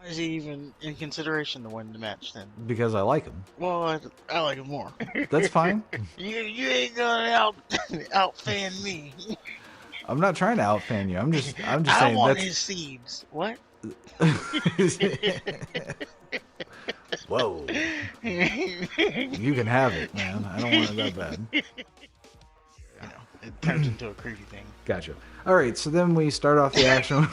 is he even in consideration to win the match then? because I like him. Well, I like him more. That's fine. You ain't gonna out fan me. I'm not trying to outfan you. I'm just I saying want that's. his seeds. What? Whoa. You can have it, man. I don't want it that bad. It turns into a creepy thing. Gotcha. All right, so then we start off the action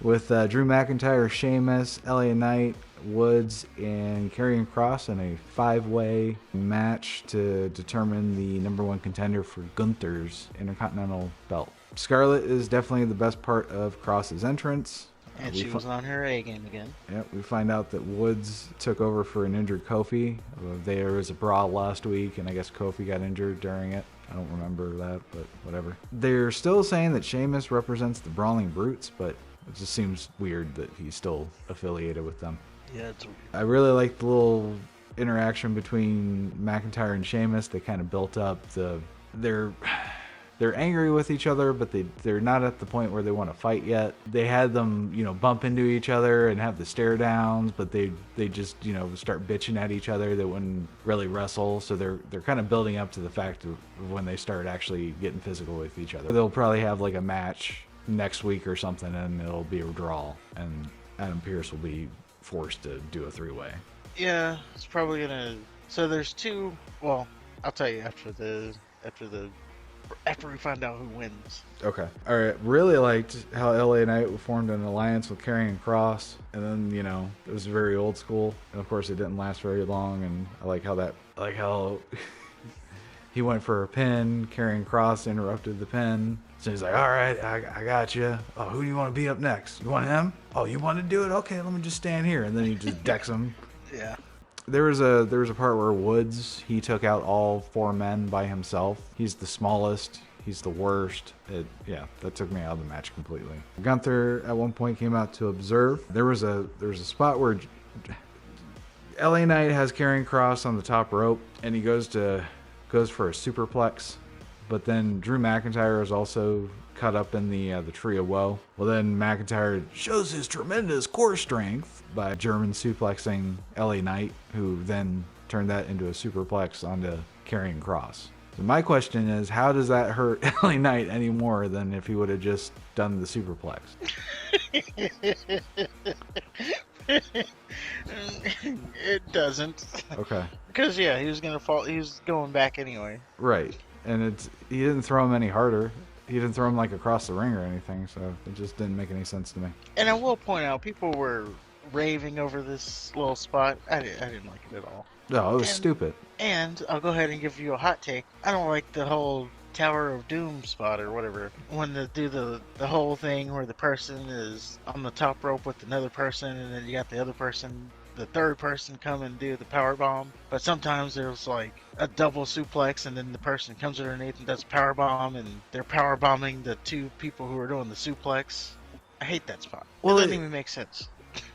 with Drew McIntyre, Sheamus, LA Knight, Woods, and Karrion Kross in a five-way match to determine the number one contender for Gunther's Intercontinental belt. Scarlett is definitely the best part of Kross's entrance. And she was on her A game again. Yeah, we find out that Woods took over for an injured Kofi. There was a brawl last week, and I guess Kofi got injured during it. I don't remember that, but whatever. They're still saying that Sheamus represents the Brawling Brutes, but it just seems weird that he's still affiliated with them. Yeah, it's weird. I really like the little interaction between McIntyre and Sheamus. They kind of built up they're angry with each other, but they're not at the point where they want to fight yet. They had them, bump into each other and have the stare downs, but they just, start bitching at each other. They wouldn't really wrestle, so they're kind of building up to the fact of when they start actually getting physical with each other. They'll probably have like a match next week or something, and it'll be a draw, and Adam Pearce will be forced to do a three-way. Yeah, it's probably gonna. So there's two. Well, I'll tell you after we find out who wins. Okay. All right. Really liked how LA Knight formed an alliance with Karrion Kross, and then it was very old school, and of course it didn't last very long. And I like how he went for a pin. Karrion Kross interrupted the pin, so he's like, "All right, I got you. Oh, who do you want to beat up next? You want him? Oh, you want to do it? Okay, let me just stand here." And then he just decks him. Yeah. There was a part where Woods, he took out all four men by himself. He's the smallest. He's the worst. That took me out of the match completely. Gunther at one point came out to observe. There was a spot where LA Knight has Karrion Kross on the top rope, and he goes for a superplex, but then Drew McIntyre is also caught up in the Tree of Woe. Well, then McIntyre shows his tremendous core strength by German suplexing LA Knight, who then turned that into a superplex onto Karrion Kross. So my question is, how does that hurt LA Knight any more than if he would have just done the superplex? It doesn't. Okay. Because he was gonna fall. He was going back anyway. Right, and he didn't throw him any harder. He didn't throw him like across the ring or anything, so it just didn't make any sense to me. And I will point out, people were raving over this little spot. I didn't like it at all. No, it was stupid. And I'll go ahead and give you a hot take. I don't like the whole Tower of Doom spot or whatever. When they do the whole thing where the person is on the top rope with another person, and then you got the other person, the third person, come and do the power bomb. But sometimes there's like a double suplex, and then the person comes underneath and does power bomb, and they're power bombing the two people who are doing the suplex. I hate that spot. Well, it doesn't even make sense.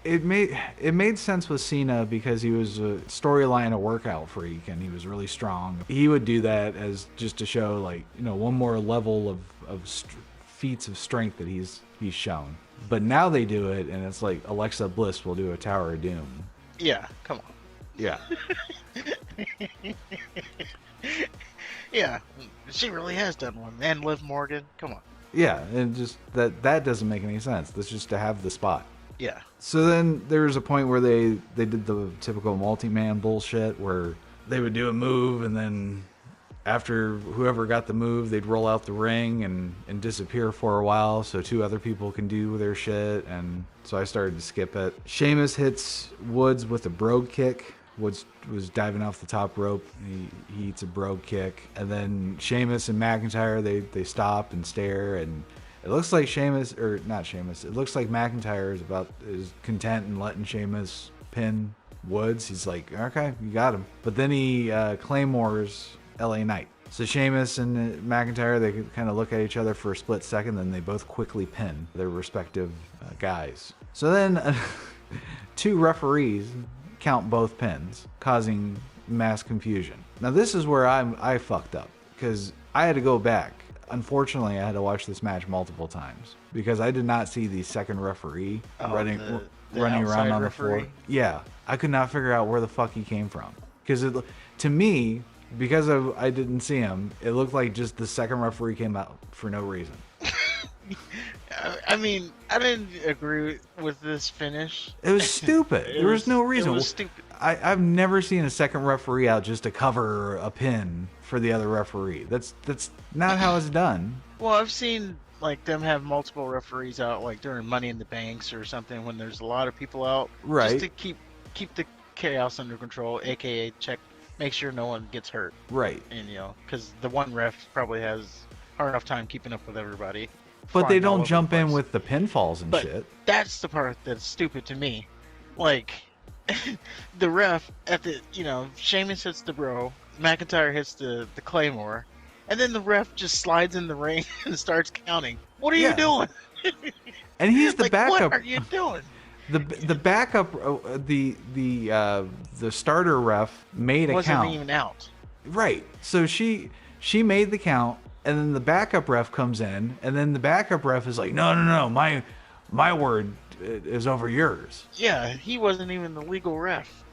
It made sense with Cena because he was a storyline, a workout freak, and he was really strong. He would do that as just to show one more level of feats of strength that he's shown. But now they do it, and it's like Alexa Bliss will do a Tower of Doom. Yeah, come on. Yeah. Yeah, she really has done one. And Liv Morgan, come on. Yeah, and just that doesn't make any sense. That's just to have the spot. Yeah. So then there was a point where they did the typical multi-man bullshit where they would do a move, and then after whoever got the move, they'd roll out the ring and disappear for a while so two other people can do their shit. And so I started to skip it. Sheamus hits Woods with a brogue kick. Woods was diving off the top rope. He eats a brogue kick. And then Sheamus and McIntyre, they stop and stare, and it looks like it looks like McIntyre is content in letting Sheamus pin Woods. He's like, okay, you got him. But then he claymores LA Knight. So Sheamus and McIntyre, they kind of look at each other for a split second, then they both quickly pin their respective guys. So then two referees count both pins, causing mass confusion. Now this is where I fucked up, because I had to go back. Unfortunately, I had to watch this match multiple times because I did not see the second referee The running around outside on the referee? floor. Yeah, I could not figure out where the fuck he came from. Because to me, because I didn't see him, it looked like just the second referee came out for no reason. I mean, I didn't agree with this finish. It was stupid. There was no reason. It was stupid. I've never seen a second referee out just to cover a pin for the other referee. That's not how it's done. Well, I've seen like them have multiple referees out, like during Money in the Banks or something, when there's a lot of people out, Right. just to keep the chaos under control, aka make sure no one gets hurt, Right. and because the one ref probably has hard enough time keeping up with everybody. But they flying all don't over jump the in place. with the pinfalls and But shit. that's the part that's stupid to me. Like, the ref at the, Sheamus hits the bro, McIntyre hits the Claymore, and then the ref just slides in the ring and starts counting. What are Yeah. you doing? And he's the Like, backup. what are you doing? The backup, the starter ref made a Wasn't count. even out. Right. So she made the count, and then the backup ref comes in, and then the backup ref is like, no, my word is over yours. Yeah, he wasn't even the legal ref,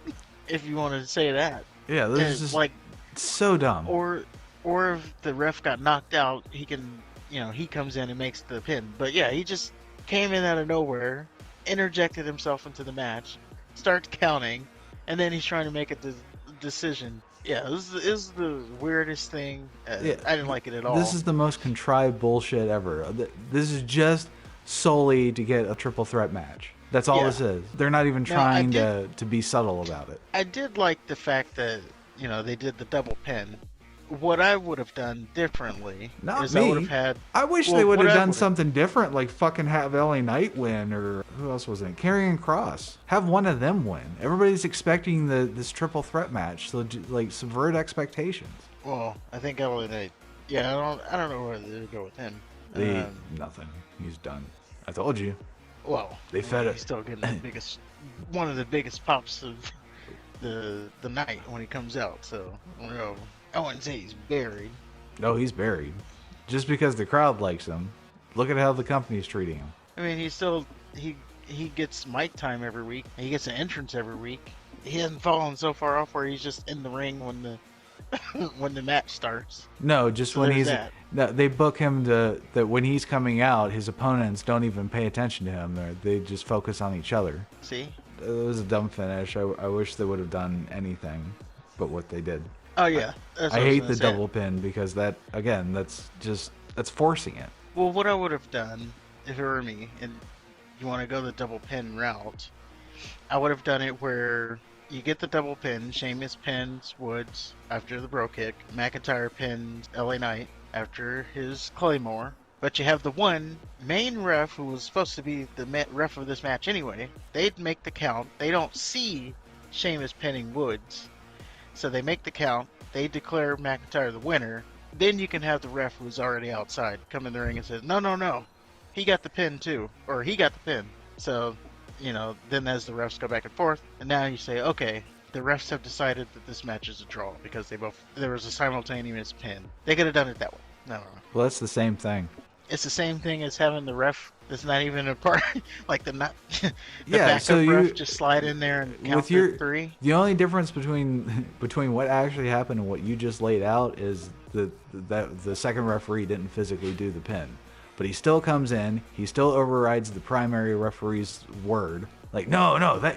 if you want to say that. Yeah, this And, is just like, so dumb. or if the ref got knocked out, he can, he comes in and makes the pin. But yeah, he just came in out of nowhere, interjected himself into the match, starts counting, and then he's trying to make a decision. Yeah, this is the weirdest thing. Yeah, I didn't like it at all. This is the most contrived bullshit ever. This is just solely to get a triple threat match. That's all Yeah. this is. They're not even Now, trying to be subtle about it. I did like the fact that they did the double pin. What I would have done differently Not is me. I would have had. I wish Well, they would what have I done would've- something different, like fucking have LA Knight win, or who else was in it? Karrion Cross. Have one of them win. Everybody's expecting this triple threat match, so like subvert expectations. Well, I think LA Knight. Yeah, I don't know where to go with him. Nothing. He's done. I told you. Well, They fed he's it. still getting one of the biggest pops of the night when he comes out. So I wouldn't say he's buried. No, he's buried. Just because the crowd likes him. Look at how the company's treating him. I mean, he gets mic time every week. He gets an entrance every week. He hasn't fallen so far off where he's just in the ring when the when the match starts. No, just So when there's he's that. no, they book him that when he's coming out, his opponents don't even pay attention to him. They just focus on each other. See? It was a dumb finish. I wish they would have done anything but what they did. Oh yeah. That's I what was hate gonna the say. double pin because that's forcing it. Well, what I would have done if it were me, and you want to go the double pin route, I would have done it where you get the double pin. Sheamus pins Woods after the bro kick. McIntyre pins LA Knight after his Claymore. But you have the one main ref who was supposed to be the ref of this match anyway. They'd make the count. They don't see Sheamus pinning Woods. So they make the count. They declare McIntyre the winner. Then you can have the ref who's already outside come in the ring and says, no. He got the pin too. Or he got the pin. So, then as the refs go back and forth, and now you say, okay, the refs have decided that this match is a draw because there was a simultaneous pin. They could have done it that way. No. Well, that's the same thing. It's the same thing as having the ref that's not even a part, like the Yeah, backup so ref you- just slide in there and count with your to 3. The only difference between what actually happened and what you just laid out is that the second referee didn't physically do the pin, but he still comes in. He still overrides the primary referee's word. Like, no, that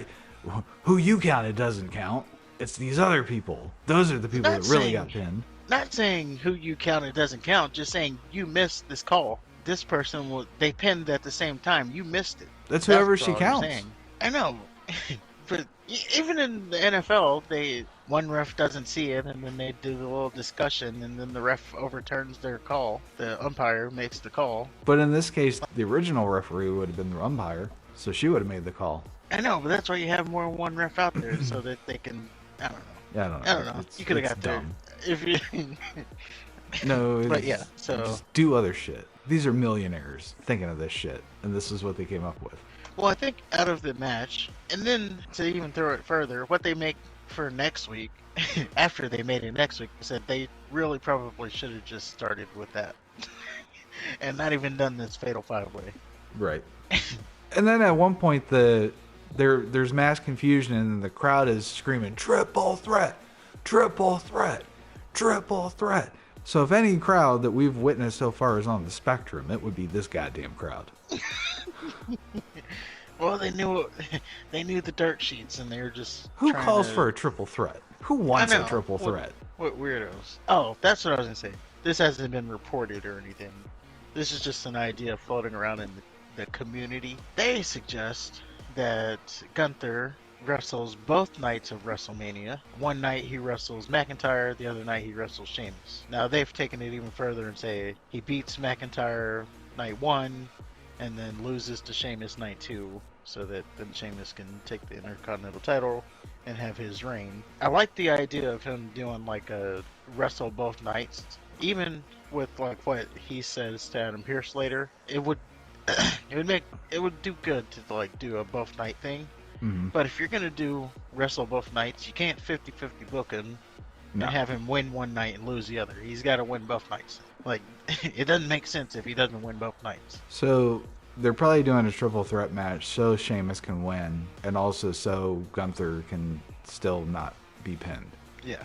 who you counted doesn't count. It's these other people. Those are the people Not that really saying- got pinned. Not saying who you counted doesn't count, just saying you missed this call. This person they pinned at the same time. You missed it. That's whoever she all I'm counts. saying. I know, but even in the NFL, one ref doesn't see it, and then they do the little discussion, and then the ref overturns their call. The umpire makes the call. But in this case, the original referee would have been the umpire, so she would have made the call. I know, but that's why you have more than one ref out there, so that they can. I don't know. Yeah, I don't know. You could have got dumb. there if you. No, But it's- yeah, so- just do other shit. These are millionaires thinking of this shit, and this is what they came up with. Well, I think out of the match, and then to even throw it further, what they make for next week, after they made it next week, said they really probably should have just started with that, and not even done this Fatal 5-Way. Right. And then at one point, the there's mass confusion, and the crowd is screaming triple threat, triple threat, triple threat. So if any crowd that we've witnessed so far is on the spectrum, it would be this goddamn crowd. Well, they knew the dirt sheets, and they were just Who trying calls to... for a triple threat? Who wants I a know. triple threat? What weirdos? Oh, that's what I was gonna say. This hasn't been reported or anything. This is just an idea floating around in the community. They suggest that Gunther wrestles both nights of WrestleMania. One night he wrestles McIntyre, the other night he wrestles Sheamus. Now they've taken it even further and say he beats McIntyre night 1 and then loses to Sheamus night 2, so that then Sheamus can take the Intercontinental title and have his reign. I like the idea of him doing like a wrestle both nights. Even with like what he says to Adam Pearce later, it would it would do good to like do a both night thing. Mm-hmm. But if you're gonna do wrestle both nights, you can't 50-50 book him No. and have him win one night and lose the other. He's got to win both nights. Like it doesn't make sense if he doesn't win both nights. So they're probably doing a triple threat match so Sheamus can win, and also so Gunther can still not be pinned. Yeah,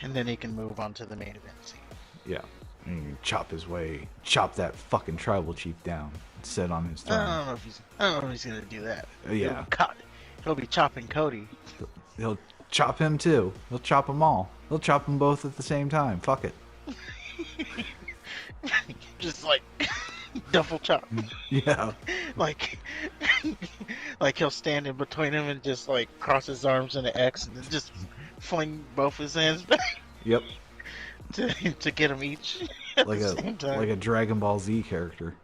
and then he can move on to the main event scene. Yeah. And he can chop that fucking tribal chief down and sit on his I throne. don't know if he's gonna do that. Yeah. He'll be chopping Cody. He'll chop him too. He'll chop them all. He'll chop them both at the same time. Fuck it. Just like double chop. Yeah. like like he'll stand in between him and just like cross his arms in an X and then just fling both his hands back Yep. to get them each at Like the same time. a Dragon Ball Z character.